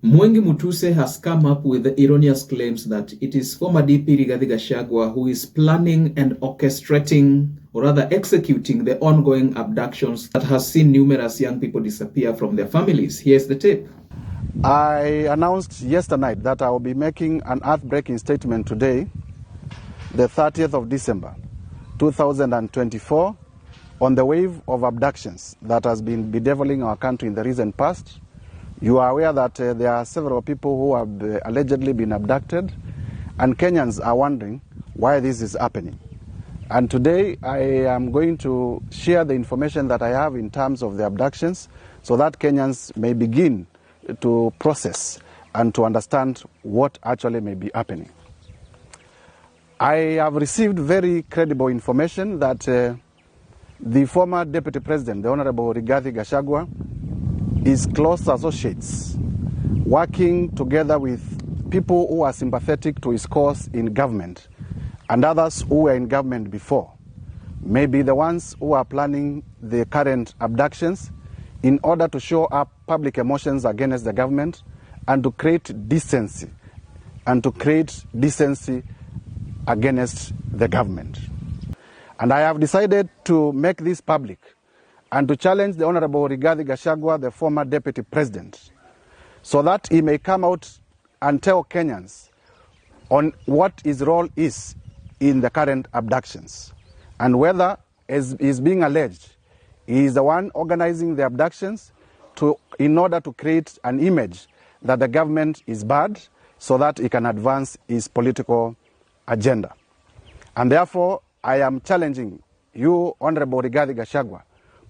MWENGI MUTUSE has come up with the erroneous claims that it is former DP Rigathi Gachagua who is planning and orchestrating, or rather executing, the ongoing abductions that has seen numerous young people disappear from their families. Here's the tape. I announced yesterday night that I will be making an earth-breaking statement today, the 30th of December, 2024, on the wave of abductions that has been bedeviling our country in the recent past. You are aware that there are several people who have allegedly been abducted, and Kenyans are wondering why this is happening. And today I am going to share the information that I have in terms of the abductions so that Kenyans may begin to process and to understand what actually may be happening. I have received very credible information that the former Deputy President, the Honorable Rigathi Gachagua, is close associates working together with people who are sympathetic to his cause in government and others who were in government before, maybe the ones who are planning the current abductions in order to show up public emotions against the government and to create decency against the government. And I have decided to make this public and to challenge the Honorable Rigathi Gachagua, the former Deputy President, so that he may come out and tell Kenyans on what his role is in the current abductions, and whether, as is being alleged, he is the one organizing the abductions in order to create an image that the government is bad so that he can advance his political agenda. And therefore, I am challenging you, Honorable Rigathi Gachagua,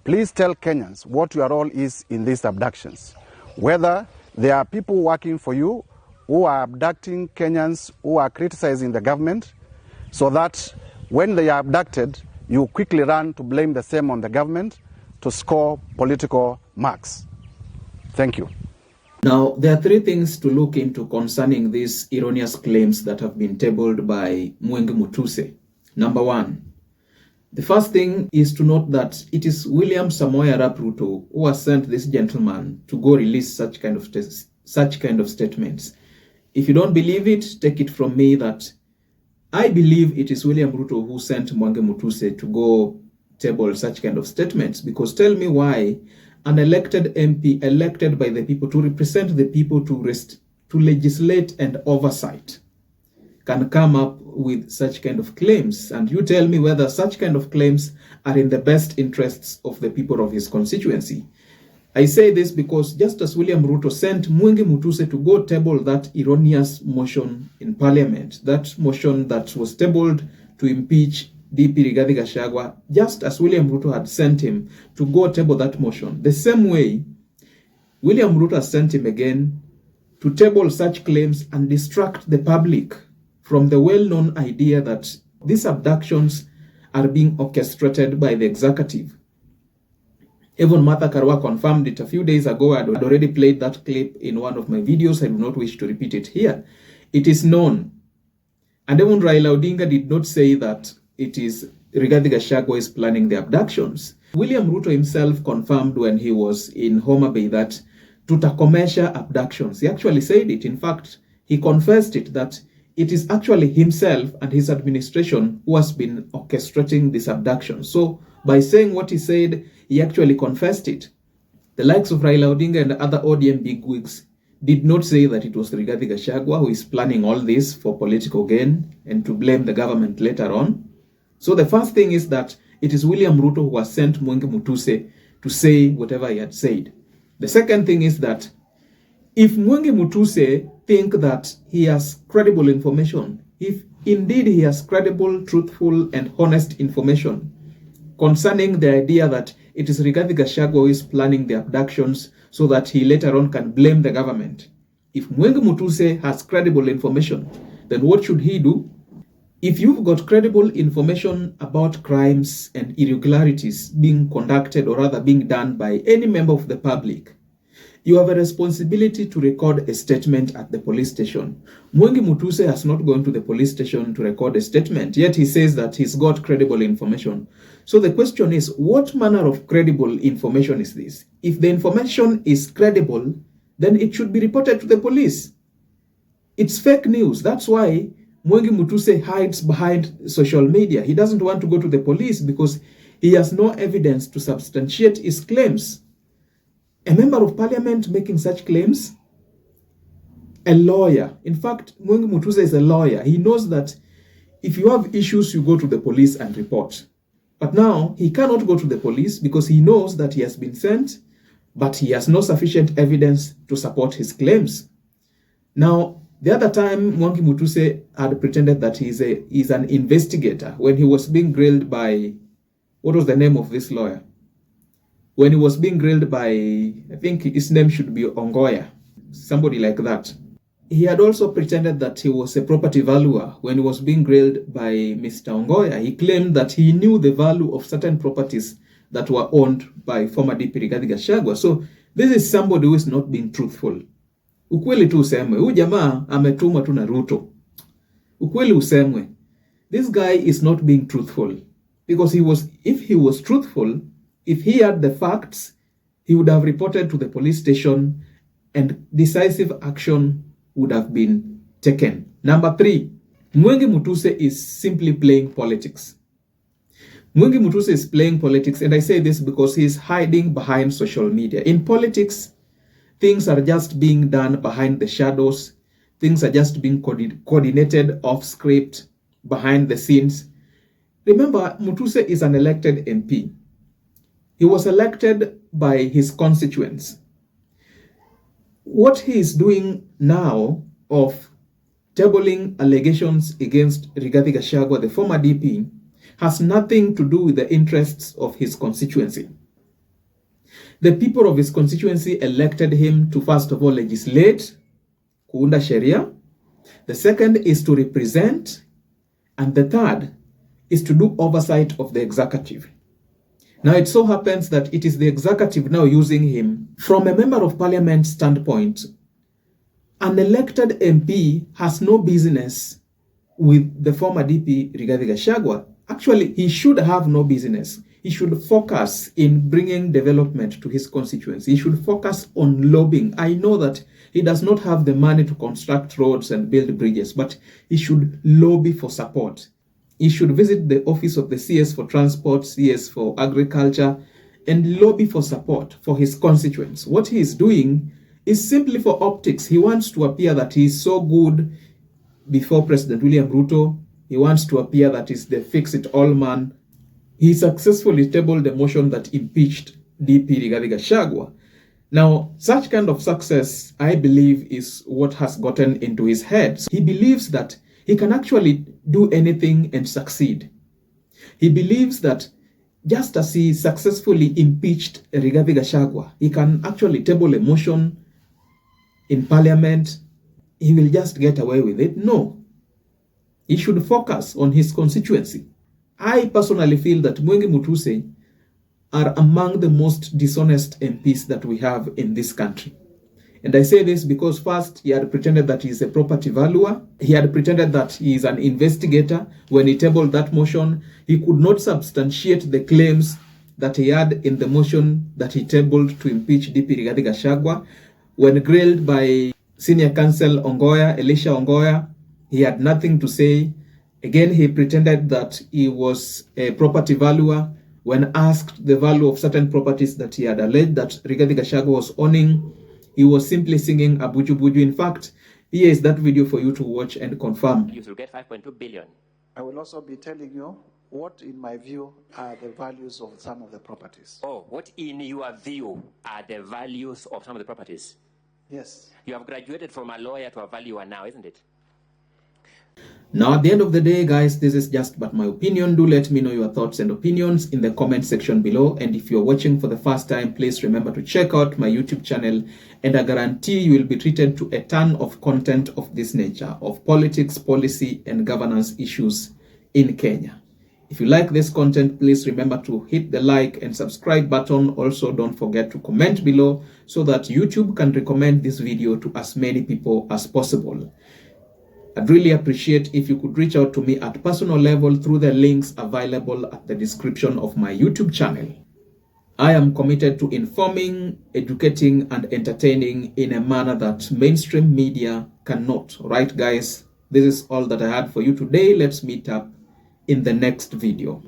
please tell Kenyans what your role is in these abductions. Whether there are people working for you who are abducting Kenyans who are criticizing the government, so that when they are abducted, you quickly run to blame the same on the government to score political marks. Thank you. Now, there are three things to look into concerning these erroneous claims that have been tabled by MWENGI MUTUSE. Number one, the first thing is to note that it is William Samoei Arap Ruto who has sent this gentleman to go release such kind of statements. If you don't believe it, take it from me that I believe it is William Ruto who sent MWENGI MUTUSE to go table such kind of statements, because tell me why an elected MP elected by the people to represent the people to legislate and oversight can come up with such kind of claims, and you tell me whether such kind of claims are in the best interests of the people of his constituency. I say this because just as William Ruto sent MWENGI MUTUSE to go table that erroneous motion in Parliament, that motion that was tabled to impeach DP Rigathi Gachagua, just as William Ruto had sent him to go table that motion, the same way William Ruto has sent him again to table such claims and distract the public from the well-known idea that these abductions are being orchestrated by the executive. Even Martha Karua confirmed it a few days ago. I had already played that clip in one of my videos. I do not wish to repeat it here. It is known. And even Raila Odinga did not say that it is Rigathi Gachagua is planning the abductions. William Ruto himself confirmed when he was in Homa Bay that tutakomesha abductions. He actually said it. In fact, he confessed it, that it is actually himself and his administration who has been orchestrating this abduction. So by saying what he said, he actually confessed it. The likes of Raila Odinga and other ODM bigwigs did not say that it was Rigathi Gachagua who is planning all this for political gain and to blame the government later on. So the first thing is that it is William Ruto who has sent MWENGI MUTUSE to say whatever he had said. The second thing is that if MWENGI MUTUSE think that he has credible information, if indeed he has credible, truthful, and honest information concerning the idea that it is Rigathi Gachagua who is planning the abductions so that he later on can blame the government, if MWENGI MUTUSE has credible information, then what should he do? If you've got credible information about crimes and irregularities being conducted, or rather being done by any member of the public, you have a responsibility to record a statement at the police station. MWENGI MUTUSE has not gone to the police station to record a statement, yet he says that he's got credible information. So the question is, what manner of credible information is this? If the information is credible, then it should be reported to the police. It's fake news. That's why Mwengi MUTUSE hides behind social media. He doesn't want to go to the police because he has no evidence to substantiate his claims. A member of parliament making such claims? A lawyer. In fact, Mwengi MUTUSE is a lawyer. He knows that if you have issues, you go to the police and report. But now, he cannot go to the police because he knows that he has been sent, but he has no sufficient evidence to support his claims. Now, the other time, Mwengi MUTUSE had pretended that he's an investigator when he was being grilled by, what was the name of this lawyer? When he was being grilled by, I think his name should be Ongoya, somebody like that. He had also pretended that he was a property valuer when he was being grilled by Mr. Ongoya. He claimed that he knew the value of certain properties that were owned by former DP Rigathi Gachagua. So this is somebody who is not being truthful. Ukweli tu usemwe. Huyu jamaa ametumwa tu na Ruto. Ukweli usemwe. This guy is not being truthful. Because if he was truthful, if he had the facts, he would have reported to the police station and decisive action would have been taken. Number 3, Mwengi MUTUSE is simply playing politics. Mwengi MUTUSE is playing politics, and I say this because he is hiding behind social media. In politics, things are just being done behind the shadows. Things are just being coordinated off script, behind the scenes. Remember, MUTUSE is an elected MP. He was elected by his constituents. What he is doing now of tabling allegations against Rigathi Gachagua, the former DP, has nothing to do with the interests of his constituency. The people of his constituency elected him to, first of all, legislate, kuunda sheria. The second is to represent. And the third is to do oversight of the executive. Now, it so happens that it is the executive now using him. From a member of parliament standpoint, an elected MP has no business with the former DP Rigathi Gachagua. Actually, he should have no business. He should focus in bringing development to his constituency. He should focus on lobbying. I know that he does not have the money to construct roads and build bridges, but he should lobby for support. He should visit the office of the CS for Transport, CS for Agriculture, and lobby for support for his constituents. What he is doing is simply for optics. He wants to appear that he is so good before President William Ruto. He wants to appear that he's the fix-it-all man. He successfully tabled a motion that impeached DP Rigathi Gachagua. Now, such kind of success, I believe, is what has gotten into his head. He believes that he can actually do anything and succeed. He believes that just as he successfully impeached Rigathi Gachagua, he can actually table a motion in parliament. He will just get away with it. No. He should focus on his constituency. I personally feel that Mwengi MUTUSE are among the most dishonest MPs that we have in this country. And I say this because first, he had pretended that he is a property valuer. He had pretended that he is an investigator. When he tabled that motion, he could not substantiate the claims that he had in the motion that he tabled to impeach DP Rigathi Gachagua. When grilled by Senior Counsel Ongoya, Elisha Ongoya, he had nothing to say. Again, he pretended that he was a property valuer. When asked the value of certain properties that he had alleged that Rigathi Gachagua was owning, he was simply singing Abuju Buju. In fact, here is that video for you to watch and confirm. You will get 5.2 billion. I will also be telling you what, in my view, are the values of some of the properties. Oh, what in your view are the values of some of the properties? Yes. You have graduated from a lawyer to a valuer now, isn't it? Now, at the end of the day, guys, this is just but my opinion. Do let me know your thoughts and opinions in the comment section below. And if you're watching for the first time, please remember to check out my YouTube channel. And I guarantee you will be treated to a ton of content of this nature, of politics, policy, and governance issues in Kenya. If you like this content, please remember to hit the like and subscribe button. Also, don't forget to comment below so that YouTube can recommend this video to as many people as possible. I'd really appreciate if you could reach out to me at personal level through the links available at the description of my YouTube channel. I am committed to informing, educating, and entertaining in a manner that mainstream media cannot. Right, guys? This is all that I had for you today. Let's meet up in the next video.